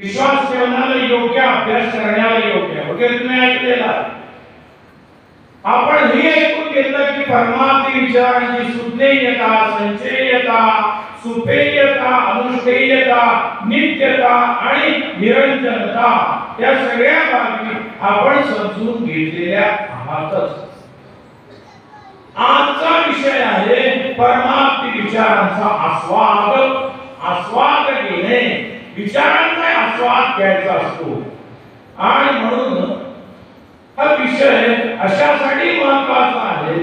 विश्वास ठेवण्याला योग्य, अभ्यास करण्याला योग्य वगैरे तुम्ही ऐकलेला. आपण हे ऐकून घेतलं की परमार्थी विचारांची सुज्ञेयता, संचयता, सुपेयता, अनुष्ठेयता, नित्यता आणि निरंजनता या सगळ्या बाबी आपण समजून घेतलेल्या आहातच. आजचा विषय आहे परमार्थी विचारांचा आस्वाद. आस्वाद घेणे, विचारांचा आस्वाद घ्यायचा असतो. आणि म्हणून हा विषय अशासाठी महत्त्वाचा आहे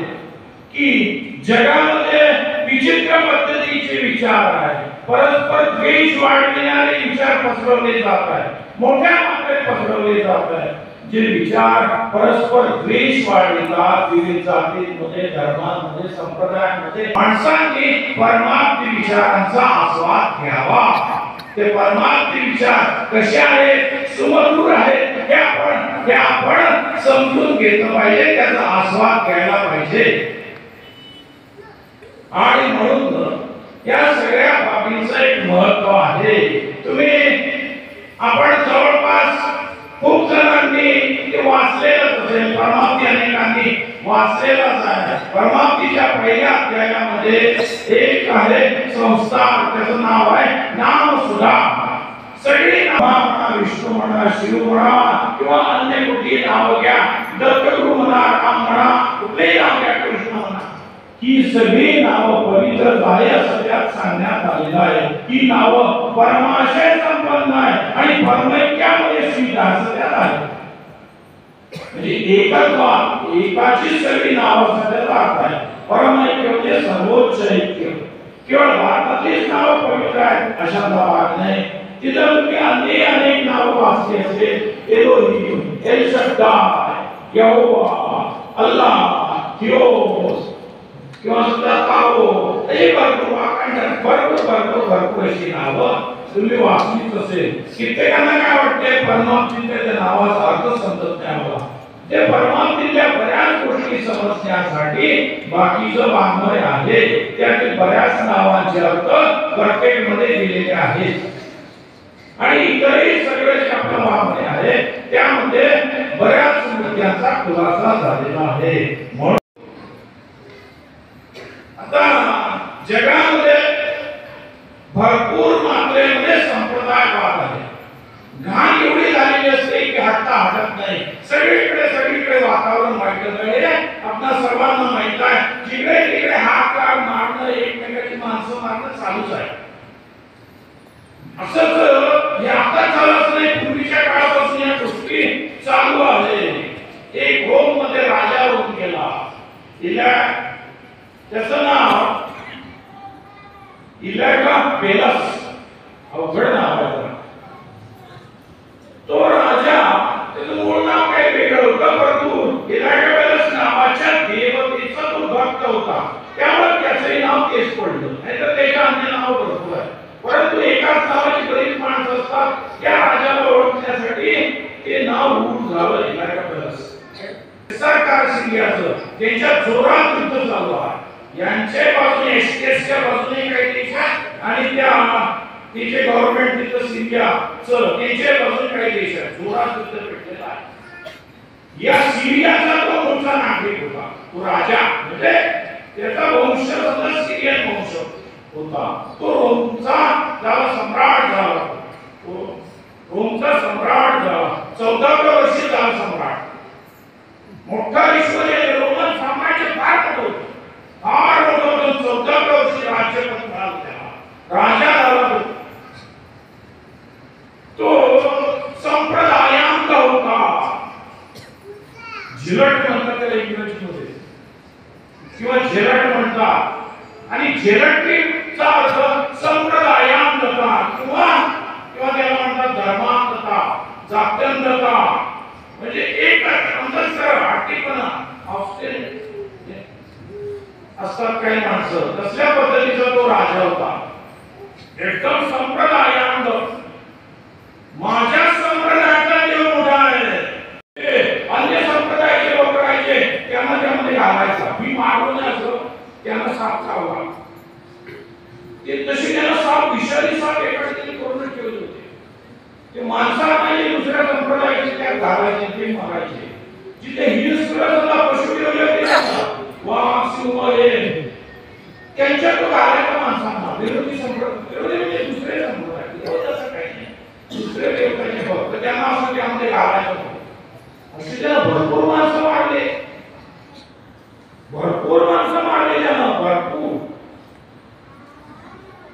की जगामध्ये विचित्र पद्धतीचे विचार आहेत. परस्पर द्वेष वाढविणारे विचार पसरवले जात आहेत, मोठ्या मात्रेत पसरवले जात आहेत. जे विचार परस्पर द्वेष वाढवितात विविध जातींमध्ये, धर्मांमध्ये, संप्रदायांमध्ये, माणसांनी परमार्थी विचारांचा आस्वाद घ्यावा. ते परमार्थी विचार कसे आहेत, सुमधुर आहेत, हे आपण समजून घेतलं पाहिजे, त्याचा आस्वाद घ्यायला पाहिजे. आणि म्हणून या सगळ्या बाबींचं एक महत्त्व आहे. आपण जवळपास खूप जणांनी ते वाचलेलंच असेल, परमार्थी अनेकांनी वाचलेलंच आहे. परमार्थीच्या पहिल्या अध्यायामध्ये एक आहे संस्कार, त्याचं नाव आहे नामसुधा. सगळी नामं, विष्णू म्हणा, शिव म्हणा किंवा अन्य कुठली नावं घ्या, दत्तगुरु म्हणा, राम म्हणा, कुठलेही नाव घ्या, कृष्ण म्हणा, ही सगळी नावं पवित्र आहे असं त्यात सांगण्यात आलेलं आहे. ही नावं परमाशय संपन्न आहे आणि परमैक्यामध्ये स्थित असं त्यात आहे. म्हणजे एकत्व, एकाची सगळी नावं त्याचा अर्थ आहे. परमैक्य म्हणजे सर्वोच्च ऐक्य. केवळ भारतातलीच नावं पवित्र आहेत अशातला भाग नाही. तिथं तुम्ही अनेक नावं वाचली असेल, एलोहिम, एल शद्दाय, यहोवा, अल्लाह, थिओस किंवा सुद्धा ताओ, हे भरपूर अशी नावं तुम्ही वाचलीच असेल. कित्येकांना काय वाटते, परमार्थीच्या नावाचा अर्थ समजत नाही मला. ते परमार्थीच्या बऱ्याच गोष्टी समजण्यासाठी बाकीचं वाङ्मय आहे, त्यातील बऱ्याच नावांचे अर्थ प्रत्येकमध्ये दिलेले आहेत. आणि इतरही सगळे जे आपलं वाङ्मय आहे त्यामध्ये बऱ्याच मुद्द्यांचा खुलासा झालेला आहे. म्हणून जगामध्ये भरपूर मात्रेमध्ये संप्रदायवाद आहे. घाण एवढी झालेली असते की हटत नाही. सगळीकडे वातावरण वाईट आहे. आपल्या सर्वांना माहित आहे, जिकडे तिकडे हात काढ मारणं, एकमेकाची माणसं मारणं चालूच आहे. असंच हे आता चालत नाही, पूर्वीच्या काळापासून या गोष्टी चालू आहे. एक रोम मध्ये राजा होऊन गेला, त्याचं नाव इलागा पेलस, अवघड नाव आहे. तो राजा, त्याचं मूळ नाव काही वेगळं होतं, परंतु इलागा पेलस नावाच्या देवतेचा तो भक्त होता, त्यामुळे त्याचंही नाव तेच पडलं. नाहीतर त्याच्या अन्य नाव भरपूर आहे, परंतु एकाच नावाची बरीच माणसं असतात. त्या राजाला ओळखण्यासाठी ते नाव रूढ झालं इलागा पेलस. सरकार सिरियाचं त्यांच्या जोरात युद्ध चालू आहे. यांच्या बाजूने एसकेसच्या बाजूने काही देश आणि त्या तिचे गव्हर्नमेंट तिथं सिरियाचं त्यांच्या बाजूने काही देश आहेत. जोरात युद्ध पेटलेलं आहे. या सिरियाचा तो मोठा नागरिक होता, तो राजा, म्हणजे त्याचा वंश समजा सिरियन वंश होता. तो रोमचा त्याला सम्राट झाला. तो रोमचा सम्राट झाला. 14व्या वर्षी झाला सम्राट. मोठा विश्वजय रोमन साम्राज्य फार मोठं होतं. 14व्या वर्षी राज्यपद मिळालं त्याला, राजा झाला. तो संप्रदायांत होता. झिलट म्हणतात त्याला इंग्रजीमध्ये, किंवा झेलट म्हणतात. आणि झेलटीचा अर्थ संप्रदायांतता किंवा त्याला म्हणतात धर्मांतता, जात्यंतता. म्हणजे एकच अंधश्रद्धा, हट्टीपणा असतात काही माणसं, तसल्या पद्धतीचा तो राजा होता. एकदम संप्रदायांत. माझ्या संप्रदायाचा देव मोठा आहे, अन्य संप्रदायाचे लोक राहायचे, त्यांना त्यामध्ये घालायचा. मी मागून असं त्यांना साप चावला, ते तशी त्याला साप विषारी साप एकाच करून ठेवले होते. ते माणसाला नाही दुसऱ्या संप्रदायाचे त्या घालायचे ते मारायचे. जिथे हिंस्रला पशु वाघ सिंह हे त्यांच्या तो घालायचा माणसांना विरोधी संप्रदाय विरोधी म्हणजे दुसरे संप्रदाय विरोधाचं काही नाही. दुसरे देवतांचे भक्त त्यांना असं त्यामध्ये घालायचं असे त्याला भरपूर माणसं मारले. भरपूर माणसं मारले त्याला भरपूर.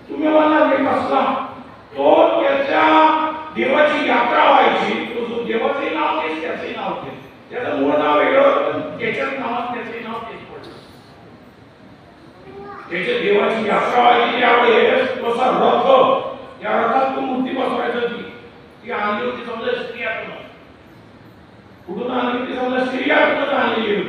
तुम्ही मला हे कसला तो त्याच्या देवाची यात्रा व्हायची. तो जो देवाचे नाव तेच त्याचे नाव तेच. त्याचं मूळ नाव वेगळं पण त्याच्याच नावात त्याचे नाव तेच पडलं. त्याच्या देवाची यात्रा व्हायची त्यावेळेस तसा रथ त्या रथात तो मूर्ती बसवायची होती. ती आणली होती समजा स्त्रियातून. कुठून आणली होती समजा स्त्रियातूनच आणलेली होती.